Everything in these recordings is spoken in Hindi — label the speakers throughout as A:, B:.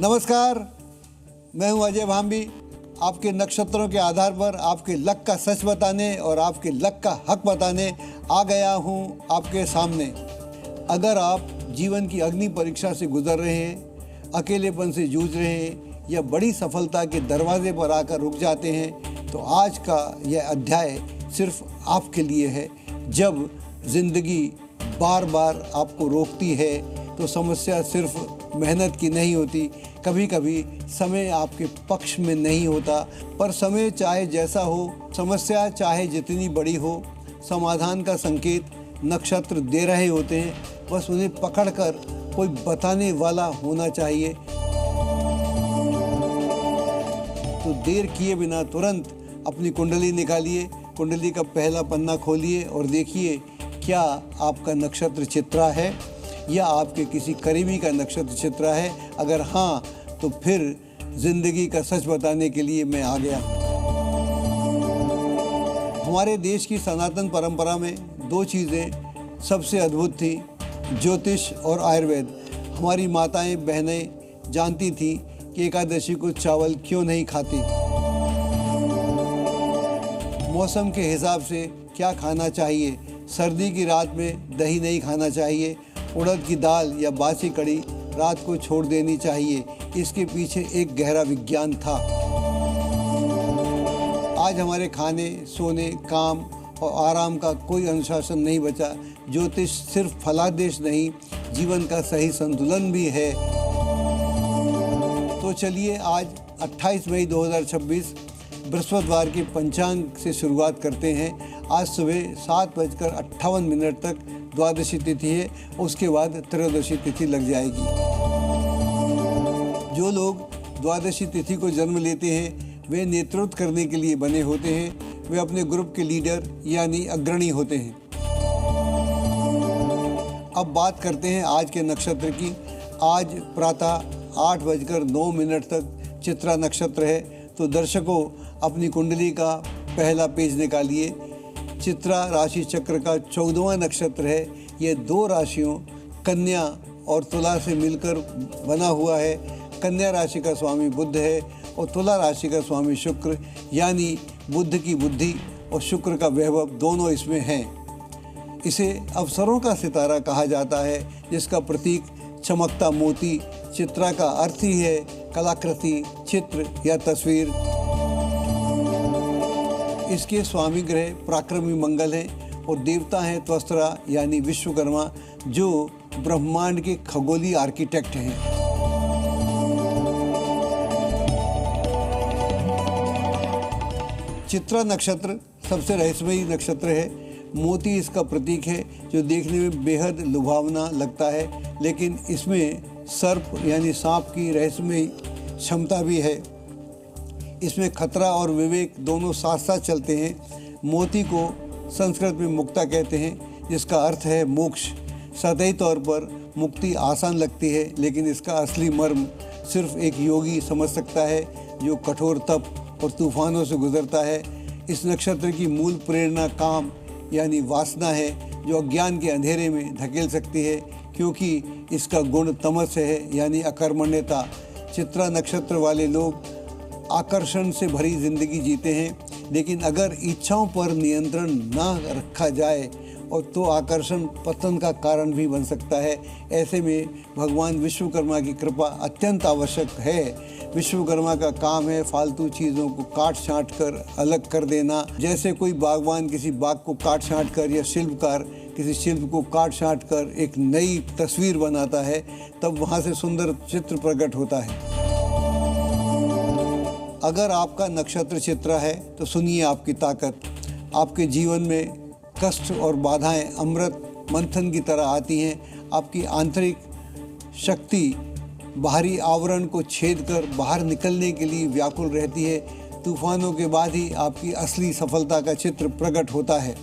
A: नमस्कार, मैं हूं अजय भांबी। आपके नक्षत्रों के आधार पर आपके लक का सच बताने और आपके लक का हक बताने आ गया हूं आपके सामने। अगर आप जीवन की अग्नि परीक्षा से गुजर रहे हैं, अकेलेपन से जूझ रहे हैं या बड़ी सफलता के दरवाजे पर आकर रुक जाते हैं, तो आज का यह अध्याय सिर्फ आपके लिए है। जब जिंदगी बार बार आपको रोकती है तो समस्या सिर्फ मेहनत की नहीं होती, कभी कभी समय आपके पक्ष में नहीं होता। पर समय चाहे जैसा हो, समस्या चाहे जितनी बड़ी हो, समाधान का संकेत नक्षत्र दे रहे होते हैं। बस उन्हें पकड़कर कोई बताने वाला होना चाहिए। तो देर किए बिना तुरंत अपनी कुंडली निकालिए, कुंडली का पहला पन्ना खोलिए और देखिए क्या आपका नक्षत्र चित्रा है या आपके किसी करीबी का नक्षत्र चित्रा है। अगर हाँ, तो फिर जिंदगी का सच बताने के लिए मैं आ गया। हमारे देश की सनातन परंपरा में दो चीज़ें सबसे अद्भुत थी, ज्योतिष और आयुर्वेद। हमारी माताएं बहनें जानती थीं कि एकादशी को चावल क्यों नहीं खाती, मौसम के हिसाब से क्या खाना चाहिए। सर्दी की रात में दही नहीं खाना चाहिए, उड़द की दाल या बासी कड़ी रात को छोड़ देनी चाहिए। इसके पीछे एक गहरा विज्ञान था। आज हमारे खाने, सोने, काम और आराम का कोई अनुशासन नहीं बचा। ज्योतिष सिर्फ फलादेश नहीं, जीवन का सही संतुलन भी है। तो चलिए आज 28 मई 2026 बृहस्पतिवार के पंचांग से शुरुआत करते हैं। आज सुबह 7:58 तक द्वादशी तिथि है, उसके बाद त्रयोदशी तिथि लग जाएगी। जो लोग द्वादशी तिथि को जन्म लेते हैं वे नेतृत्व करने के लिए बने होते हैं। वे अपने ग्रुप के लीडर यानी अग्रणी होते हैं। अब बात करते हैं आज के नक्षत्र की। आज प्रातः 8:09 तक चित्रा नक्षत्र है। तो दर्शकों, अपनी कुंडली का पहला पेज निकालिए। चित्रा राशि चक्र का 14वां नक्षत्र है। ये दो राशियों कन्या और तुला से मिलकर बना हुआ है। कन्या राशि का स्वामी बुध है और तुला राशि का स्वामी शुक्र, यानी बुध की बुद्धि और शुक्र का वैभव दोनों इसमें हैं। इसे अवसरों का सितारा कहा जाता है, जिसका प्रतीक चमकता मोती। चित्रा का अर्थ ही है कलाकृति, चित्र या तस्वीर। इसके स्वामी ग्रह पराक्रमी मंगल हैं और देवता हैं त्वस्त्रा यानी विश्वकर्मा, जो ब्रह्मांड के खगोलीय आर्किटेक्ट हैं। चित्रा नक्षत्र सबसे रहस्यमयी नक्षत्र है। मोती इसका प्रतीक है, जो देखने में बेहद लुभावना लगता है, लेकिन इसमें सर्प यानी सांप की रहस्यमयी क्षमता भी है। इसमें खतरा और विवेक दोनों साथ साथ चलते हैं। मोती को संस्कृत में मुक्ता कहते हैं, जिसका अर्थ है मोक्ष। सतही तौर पर मुक्ति आसान लगती है, लेकिन इसका असली मर्म सिर्फ एक योगी समझ सकता है, जो कठोर तप और तूफानों से गुजरता है। इस नक्षत्र की मूल प्रेरणा काम यानी वासना है, जो अज्ञान के अंधेरे में धकेल सकती है, क्योंकि इसका गुण तमस है यानी अकर्मण्यता। चित्रा नक्षत्र वाले लोग आकर्षण से भरी जिंदगी जीते हैं, लेकिन अगर इच्छाओं पर नियंत्रण ना रखा जाए और तो आकर्षण पतन का कारण भी बन सकता है। ऐसे में भगवान विश्वकर्मा की कृपा अत्यंत आवश्यक है। विश्वकर्मा का काम है फालतू चीज़ों को काट छाँट कर अलग कर देना। जैसे कोई बागवान किसी बाग को काट छाँट कर या शिल्पकार किसी शिल्प को काट छाँट कर एक नई तस्वीर बनाता है, तब वहाँ से सुंदर चित्र प्रकट होता है। अगर आपका नक्षत्र चित्रा है तो सुनिए आपकी ताकत। आपके जीवन में कष्ट और बाधाएं अमृत मंथन की तरह आती हैं। आपकी आंतरिक शक्ति बाहरी आवरण को छेद कर बाहर निकलने के लिए व्याकुल रहती है। तूफानों के बाद ही आपकी असली सफलता का चित्र प्रकट होता है।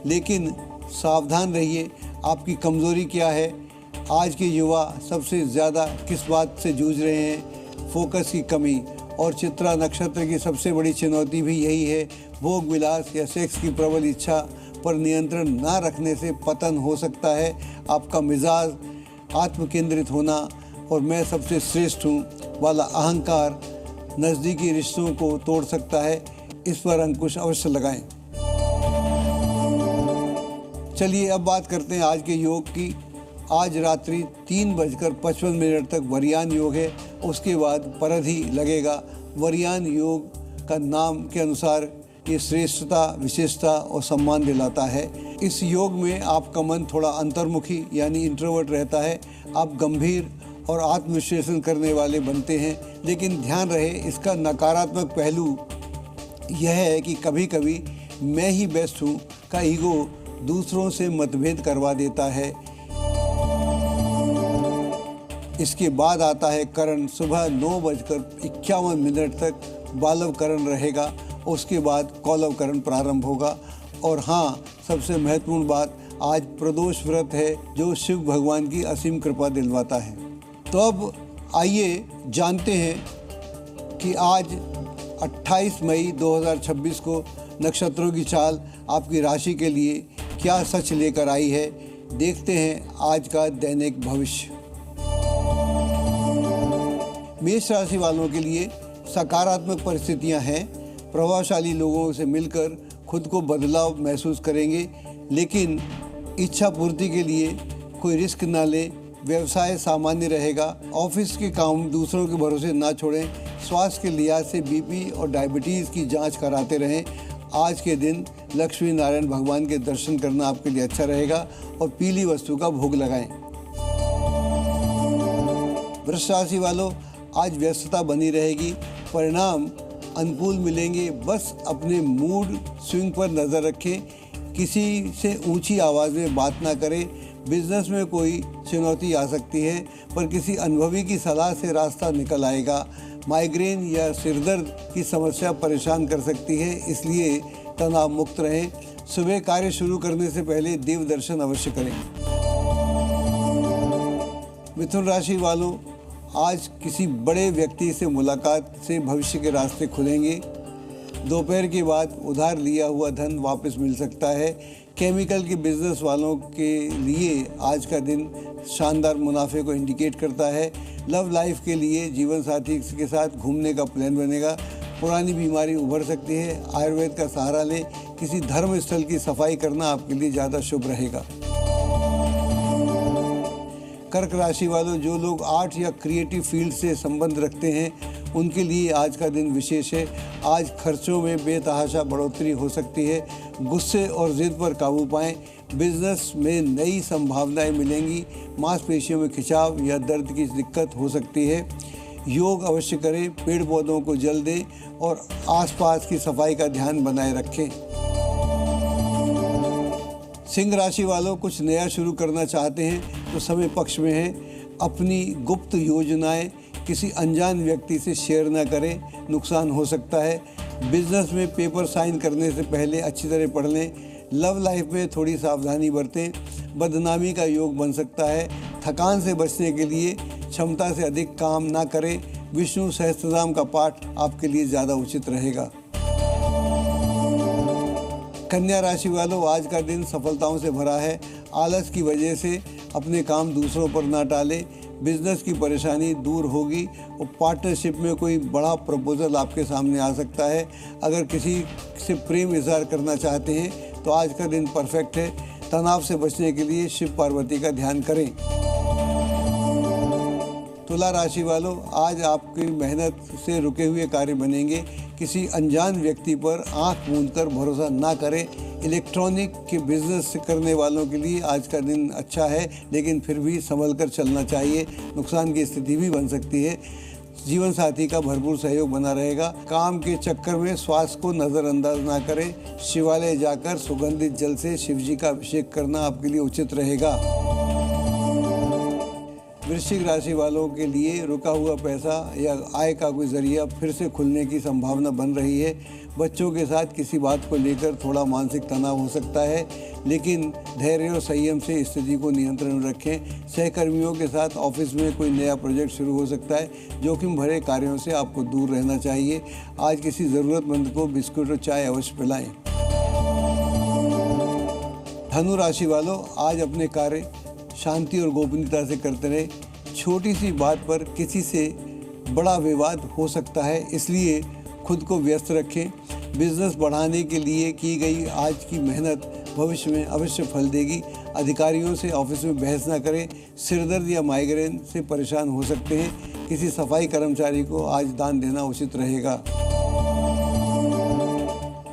A: लेकिन सावधान रहिए, आपकी कमज़ोरी क्या है। आज के युवा सबसे ज़्यादा किस बात से जूझ रहे हैं? फोकस की कमी। और चित्रा नक्षत्र की सबसे बड़ी चुनौती भी यही है। भोग विलास या सेक्स की प्रबल इच्छा पर नियंत्रण ना रखने से पतन हो सकता है। आपका मिजाज आत्म केंद्रित होना और मैं सबसे श्रेष्ठ हूँ वाला अहंकार नज़दीकी रिश्तों को तोड़ सकता है। इस पर अंकुश अवश्य लगाएं। चलिए अब बात करते हैं आज के योग की। आज रात्रि 3:55 तक वरियान योग है, उसके बाद परधि लगेगा। वरियान योग का नाम के अनुसार ये श्रेष्ठता, विशेषता और सम्मान दिलाता है। इस योग में आपका मन थोड़ा अंतर्मुखी यानी इंट्रोवर्ट रहता है। आप गंभीर और आत्मविश्लेषण करने वाले बनते हैं, लेकिन ध्यान रहे इसका नकारात्मक पहलू यह है कि कभी कभी मैं ही बेस्ट हूँ का ईगो दूसरों से मतभेद करवा देता है। इसके बाद आता है करण। सुबह 9:51 तक बालव करण रहेगा, उसके बाद कौलव करण प्रारंभ होगा। और हाँ, सबसे महत्वपूर्ण बात, आज प्रदोष व्रत है जो शिव भगवान की असीम कृपा दिलवाता है। तो अब आइए जानते हैं कि आज 28 मई 2026 को नक्षत्रों की चाल आपकी राशि के लिए क्या सच लेकर आई है। देखते हैं आज का दैनिक भविष्य। मेष राशि वालों के लिए सकारात्मक परिस्थितियां हैं। प्रभावशाली लोगों से मिलकर खुद को बदलाव महसूस करेंगे, लेकिन इच्छा पूर्ति के लिए कोई रिस्क ना लें। व्यवसाय सामान्य रहेगा। ऑफिस के काम दूसरों के भरोसे ना छोड़ें। स्वास्थ्य के लिहाज से बीपी और डायबिटीज़ की जांच कराते रहें। आज के दिन लक्ष्मी नारायण भगवान के दर्शन करना आपके लिए अच्छा रहेगा और पीली वस्तु का भोग लगाएं। वृष राशि वालों, आज व्यस्तता बनी रहेगी। परिणाम अनुकूल मिलेंगे। बस अपने मूड स्विंग पर नज़र रखें। किसी से ऊंची आवाज़ में बात ना करें। बिजनेस में कोई चुनौती आ सकती है, पर किसी अनुभवी की सलाह से रास्ता निकल आएगा। माइग्रेन या सिरदर्द की समस्या परेशान कर सकती है, इसलिए तनाव मुक्त रहें। सुबह कार्य शुरू करने से पहले देव दर्शन अवश्य करें। मिथुन राशि वालों, आज किसी बड़े व्यक्ति से मुलाकात से भविष्य के रास्ते खुलेंगे। दोपहर के बाद उधार लिया हुआ धन वापस मिल सकता है। केमिकल के बिजनेस वालों के लिए आज का दिन शानदार मुनाफे को इंडिकेट करता है। लव लाइफ के लिए जीवन साथी के साथ घूमने का प्लान बनेगा। पुरानी बीमारी उभर सकती है। आयुर्वेद का सहारा लें। किसी धर्म स्थल की सफाई करना आपके लिए ज़्यादा शुभ रहेगा। कर्क राशि वालों, जो लोग आर्ट या क्रिएटिव फील्ड से संबंध रखते हैं उनके लिए आज का दिन विशेष है। आज खर्चों में बेतहाशा बढ़ोतरी हो सकती है। गुस्से और जिद पर काबू पाएं। बिजनेस में नई संभावनाएं मिलेंगी। मांसपेशियों में खिंचाव या दर्द की दिक्कत हो सकती है। योग अवश्य करें। पेड़ पौधों को जल दें और आसपास की सफाई का ध्यान बनाए रखें। सिंह राशि वालों, कुछ नया शुरू करना चाहते हैं तो समय पक्ष में है। अपनी गुप्त योजनाएं किसी अनजान व्यक्ति से शेयर न करें, नुकसान हो सकता है। बिजनेस में पेपर साइन करने से पहले अच्छी तरह पढ़ लें। लव लाइफ में थोड़ी सावधानी बरतें। बदनामी का योग बन सकता है। थकान से बचने के लिए क्षमता से अधिक काम ना करें। विष्णु सहस्त्रनाम का पाठ आपके लिए ज़्यादा उचित रहेगा। कन्या राशि वालों, आज का दिन सफलताओं से भरा है। आलस की वजह से अपने काम दूसरों पर ना टालें। बिजनेस की परेशानी दूर होगी और पार्टनरशिप में कोई बड़ा प्रपोजल आपके सामने आ सकता है। अगर किसी से प्रेम इजहार करना चाहते हैं तो आज का दिन परफेक्ट है। तनाव से बचने के लिए शिव पार्वती का ध्यान करें। तुला राशि वालों, आज आपकी मेहनत से रुके हुए कार्य बनेंगे। किसी अनजान व्यक्ति पर आंख मूंदकर भरोसा ना करें। इलेक्ट्रॉनिक के बिजनेस करने वालों के लिए आज का दिन अच्छा है, लेकिन फिर भी संभल कर चलना चाहिए। नुकसान की स्थिति भी बन सकती है। जीवन साथी का भरपूर सहयोग बना रहेगा। काम के चक्कर में स्वास्थ्य को नज़रअंदाज ना करें। शिवालय जाकर सुगंधित जल से शिव जी का अभिषेक करना आपके लिए उचित रहेगा। वृश्चिक राशि वालों के लिए रुका हुआ पैसा या आय का कोई जरिया फिर से खुलने की संभावना बन रही है। बच्चों के साथ किसी बात को लेकर थोड़ा मानसिक तनाव हो सकता है, लेकिन धैर्य और संयम से स्थिति को नियंत्रण में रखें। सहकर्मियों के साथ ऑफिस में कोई नया प्रोजेक्ट शुरू हो सकता है। जोखिम भरे कार्यों से आपको दूर रहना चाहिए। आज किसी ज़रूरतमंद को बिस्कुट और चाय अवश्य पिलाएं। धनु राशि वालों, आज अपने कार्य शांति और गोपनीयता से करते रहें। छोटी सी बात पर किसी से बड़ा विवाद हो सकता है, इसलिए खुद को व्यस्त रखें। बिजनेस बढ़ाने के लिए की गई आज की मेहनत भविष्य में अवश्य फल देगी। अधिकारियों से ऑफिस में बहस न करें। सिरदर्द या माइग्रेन से परेशान हो सकते हैं। किसी सफाई कर्मचारी को आज दान देना उचित रहेगा।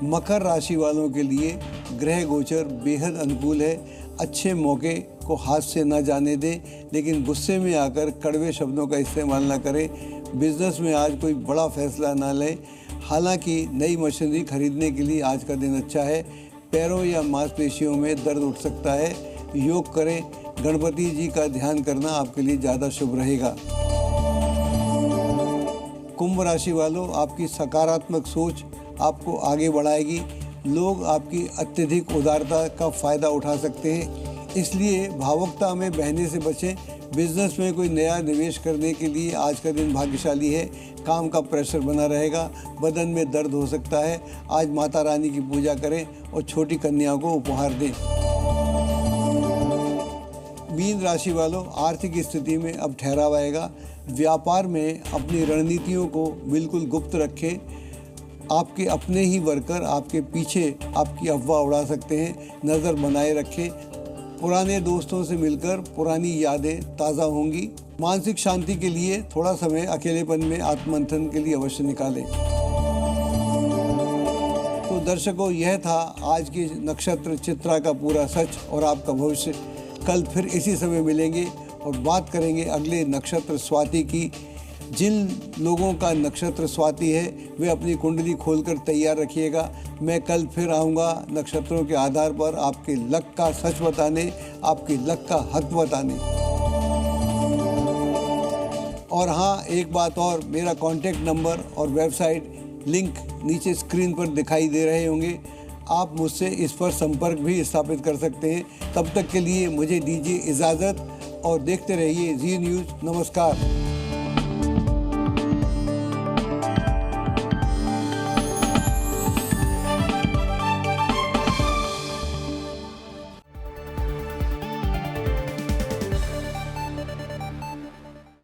A: मकर राशि वालों के लिए ग्रह गोचर बेहद अनुकूल है। अच्छे मौके को हाथ से न जाने दें, लेकिन गुस्से में आकर कड़वे शब्दों का इस्तेमाल न करें। बिजनेस में आज कोई बड़ा फैसला न लें। हालांकि नई मशीनरी खरीदने के लिए आज का दिन अच्छा है। पैरों या मांसपेशियों में दर्द उठ सकता है। योग करें। गणपति जी का ध्यान करना आपके लिए ज़्यादा शुभ रहेगा। कुंभ राशि वालों, आपकी सकारात्मक सोच आपको आगे बढ़ाएगी। लोग आपकी अत्यधिक उदारता का फ़ायदा उठा सकते हैं, इसलिए भावुकता में बहने से बचें। बिजनेस में कोई नया निवेश करने के लिए आज का दिन भाग्यशाली है। काम का प्रेशर बना रहेगा। बदन में दर्द हो सकता है। आज माता रानी की पूजा करें और छोटी कन्याओं को उपहार दें। मीन राशि वालों, आर्थिक स्थिति में अब ठहराव आएगा। व्यापार में अपनी रणनीतियों को बिल्कुल गुप्त रखें। आपके अपने ही वर्कर आपके पीछे आपकी अफवाह उड़ा सकते हैं, नज़र बनाए रखें। पुराने दोस्तों से मिलकर पुरानी यादें ताज़ा होंगी। मानसिक शांति के लिए थोड़ा समय अकेलेपन में आत्ममंथन के लिए अवश्य निकालें। तो दर्शकों, यह था आज के नक्षत्र चित्रा का पूरा सच और आपका भविष्य। कल फिर इसी समय मिलेंगे और बात करेंगे अगले नक्षत्र स्वाति की। जिन लोगों का नक्षत्र स्वाति है वे अपनी कुंडली खोलकर तैयार रखिएगा। मैं कल फिर आऊँगा नक्षत्रों के आधार पर आपके लक का सच बताने, आपके लक का हक बताने। और हाँ, एक बात और, मेरा कॉन्टैक्ट नंबर और वेबसाइट लिंक नीचे स्क्रीन पर दिखाई दे रहे होंगे। आप मुझसे इस पर संपर्क भी स्थापित कर सकते हैं। तब तक के लिए मुझे दीजिए इजाज़त और देखते रहिए जी न्यूज़। नमस्कार।